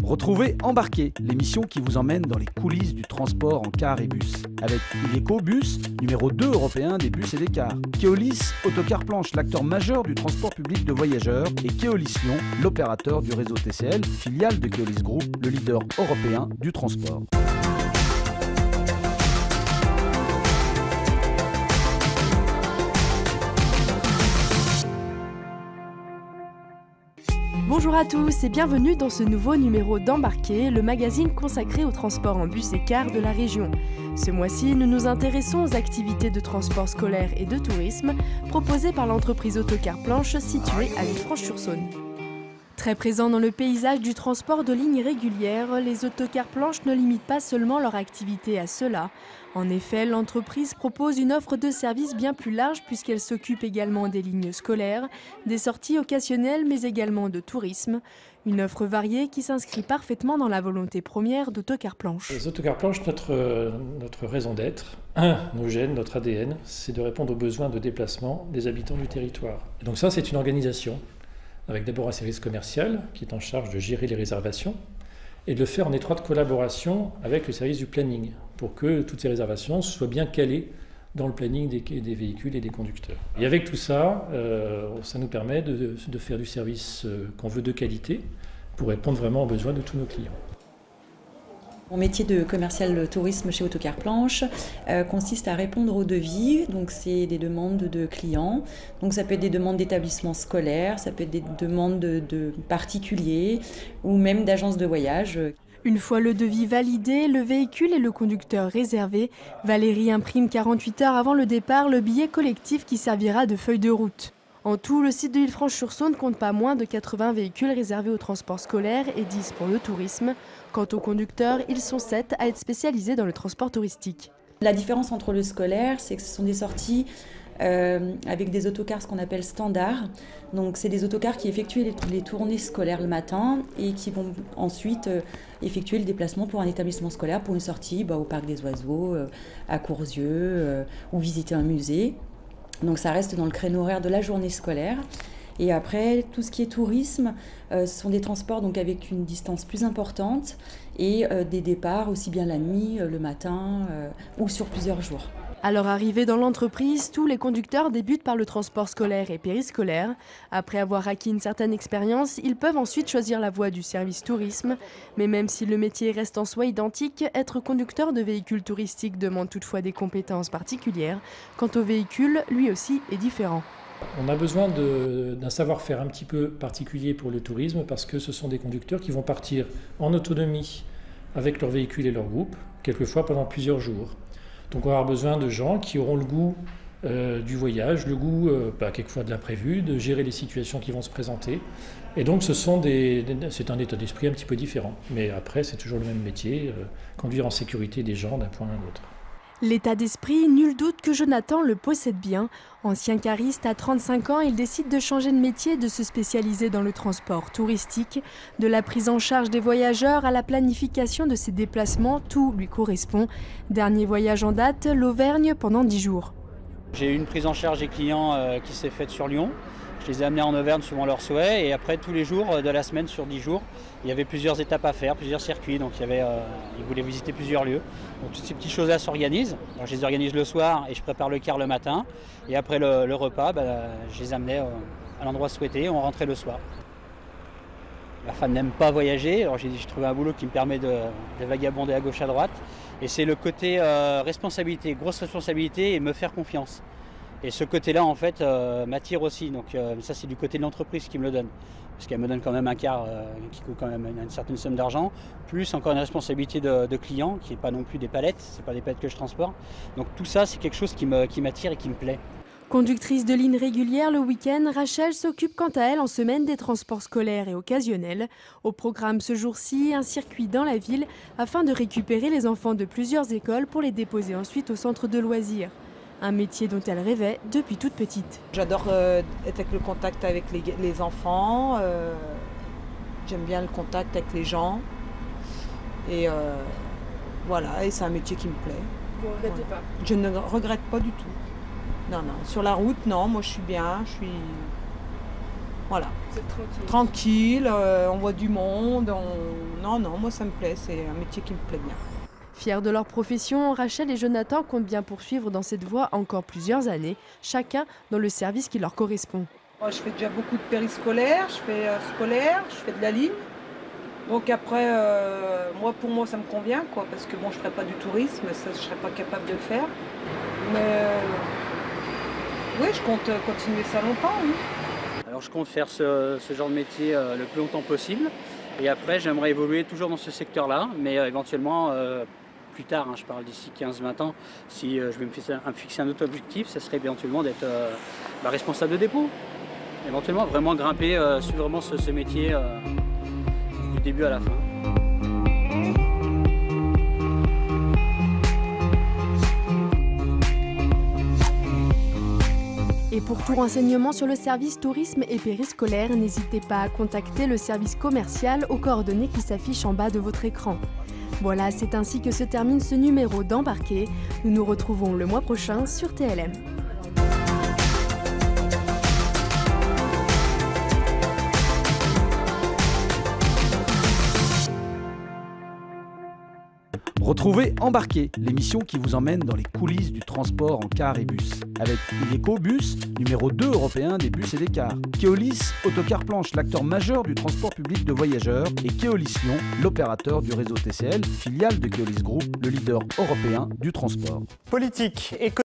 Retrouvez Embarqué, l'émission qui vous emmène dans les coulisses du transport en car et bus. Avec Iveco Bus, numéro 2 européen des bus et des cars. Keolis Autocar Planche, l'acteur majeur du transport public de voyageurs. Et Keolis Lyon, l'opérateur du réseau TCL, filiale de Keolis Group, le leader européen du transport. Bonjour à tous et bienvenue dans ce nouveau numéro d'Embarqué, le magazine consacré au transport en bus et cars de la région. Ce mois-ci, nous nous intéressons aux activités de transport scolaire et de tourisme proposées par l'entreprise Autocar Planche située à Villefranche-sur-Saône. Très présents dans le paysage du transport de lignes régulières, les autocars planches ne limitent pas seulement leur activité à cela. En effet, l'entreprise propose une offre de services bien plus large puisqu'elle s'occupe également des lignes scolaires, des sorties occasionnelles mais également de tourisme. Une offre variée qui s'inscrit parfaitement dans la volonté première d'Autocar Planche. Les autocars planches, notre raison d'être, nos gènes, notre ADN, c'est de répondre aux besoins de déplacement des habitants du territoire. Et donc ça, c'est une organisation avec d'abord un service commercial qui est en charge de gérer les réservations et de le faire en étroite collaboration avec le service du planning pour que toutes ces réservations soient bien calées dans le planning des véhicules et des conducteurs. Et avec tout ça, ça nous permet de faire du service qu'on veut de qualité pour répondre vraiment aux besoins de tous nos clients. Mon métier de commercial tourisme chez Autocar Planche consiste à répondre aux devis, donc c'est des demandes de clients, donc ça peut être des demandes d'établissements scolaires, ça peut être des demandes de particuliers ou même d'agences de voyage. Une fois le devis validé, le véhicule et le conducteur réservés, Valérie imprime 48 heures avant le départ le billet collectif qui servira de feuille de route. En tout, le site de Villefranche-sur-Saône compte pas moins de 80 véhicules réservés au transport scolaire et 10 pour le tourisme. Quant aux conducteurs, ils sont 7 à être spécialisés dans le transport touristique. La différence entre le scolaire, c'est que ce sont des sorties avec des autocars, ce qu'on appelle standards. Donc c'est des autocars qui effectuent les tournées scolaires le matin et qui vont ensuite effectuer le déplacement pour un établissement scolaire, pour une sortie au Parc des Oiseaux, à Courzieux ou visiter un musée. Donc ça reste dans le créneau horaire de la journée scolaire. Et après, tout ce qui est tourisme, ce sont des transports donc avec une distance plus importante et des départs aussi bien la nuit, le matin ou sur plusieurs jours. À leur arrivée dans l'entreprise, tous les conducteurs débutent par le transport scolaire et périscolaire. Après avoir acquis une certaine expérience, ils peuvent ensuite choisir la voie du service tourisme. Mais même si le métier reste en soi identique, être conducteur de véhicules touristiques demande toutefois des compétences particulières. Quant au véhicule, lui aussi est différent. On a besoin d'un savoir-faire un petit peu particulier pour le tourisme parce que ce sont des conducteurs qui vont partir en autonomie avec leur véhicule et leur groupe, quelquefois pendant plusieurs jours. Donc on va avoir besoin de gens qui auront le goût du voyage, le goût quelquefois de l'imprévu, de gérer les situations qui vont se présenter. Et donc c'est un état d'esprit un petit peu différent. Mais après c'est toujours le même métier, conduire en sécurité des gens d'un point à l'autre. L'état d'esprit, nul doute que Jonathan le possède bien. Ancien cariste à 35 ans, il décide de changer de métier et de se spécialiser dans le transport touristique. De la prise en charge des voyageurs à la planification de ses déplacements, tout lui correspond. Dernier voyage en date, l'Auvergne pendant 10 jours. J'ai eu une prise en charge des clients qui s'est faite sur Lyon. Je les ai amenés en Auvergne suivant leurs souhaits et après tous les jours de la semaine sur 10 jours, il y avait plusieurs étapes à faire, plusieurs circuits, donc ils voulaient visiter plusieurs lieux. Donc toutes ces petites choses-là s'organisent. Alors, je les organise le soir et je prépare le car le matin. Et après le repas, je les amenais à l'endroit souhaité et on rentrait le soir. Ma femme n'aime pas voyager, alors j'ai trouvé un boulot qui me permet de vagabonder à gauche à droite. Et c'est le côté responsabilité, grosse responsabilité et me faire confiance. Et ce côté-là, en fait, m'attire aussi. Donc ça, c'est du côté de l'entreprise qui me le donne. Parce qu'elle me donne quand même un car qui coûte quand même une certaine somme d'argent, plus encore une responsabilité de client, qui n'est pas non plus des palettes, ce n'est pas des palettes que je transporte. Donc tout ça, c'est quelque chose qui m'attire et qui me plaît. Conductrice de ligne régulière le week-end, Rachel s'occupe quant à elle en semaine des transports scolaires et occasionnels. Au programme ce jour-ci, un circuit dans la ville afin de récupérer les enfants de plusieurs écoles pour les déposer ensuite au centre de loisirs. Un métier dont elle rêvait depuis toute petite. J'adore être avec le contact avec les enfants. J'aime bien le contact avec les gens. Et voilà, et c'est un métier qui me plaît. Vous ne regrettez pas? Je ne regrette pas du tout. Non, non. Sur la route, non, moi je suis bien. Voilà. Vous êtes tranquille? Tranquille, on voit du monde, Non, moi ça me plaît, c'est un métier qui me plaît bien. Fiers de leur profession, Rachel et Jonathan comptent bien poursuivre dans cette voie encore plusieurs années, chacun dans le service qui leur correspond. Moi, je fais déjà beaucoup de périscolaire, je fais scolaire, je fais de la ligne. Donc après, pour moi ça me convient, quoi, parce que bon, je ne ferai pas du tourisme, ça je ne serais pas capable de le faire. Mais oui, je compte continuer ça longtemps, oui. Alors je compte faire ce genre de métier le plus longtemps possible. Et après, j'aimerais évoluer toujours dans ce secteur-là, mais éventuellement plus tard, je parle d'ici 15-20 ans, si je vais me fixer un autre objectif, ça serait éventuellement d'être responsable de dépôt. Éventuellement, vraiment grimper sur vraiment ce métier du début à la fin. Et pour tout renseignement sur le service tourisme et périscolaire, n'hésitez pas à contacter le service commercial aux coordonnées qui s'affichent en bas de votre écran. Voilà, c'est ainsi que se termine ce numéro d'Embarqué. Nous nous retrouvons le mois prochain sur TLM. Retrouvez Embarqué, l'émission qui vous emmène dans les coulisses du transport en car et bus. Avec Iveco Bus, numéro 2 européen des bus et des cars. Keolis Autocar Planche, l'acteur majeur du transport public de voyageurs. Et Keolis Lyon, l'opérateur du réseau TCL, filiale de Keolis Group, le leader européen du transport. Politique, économique.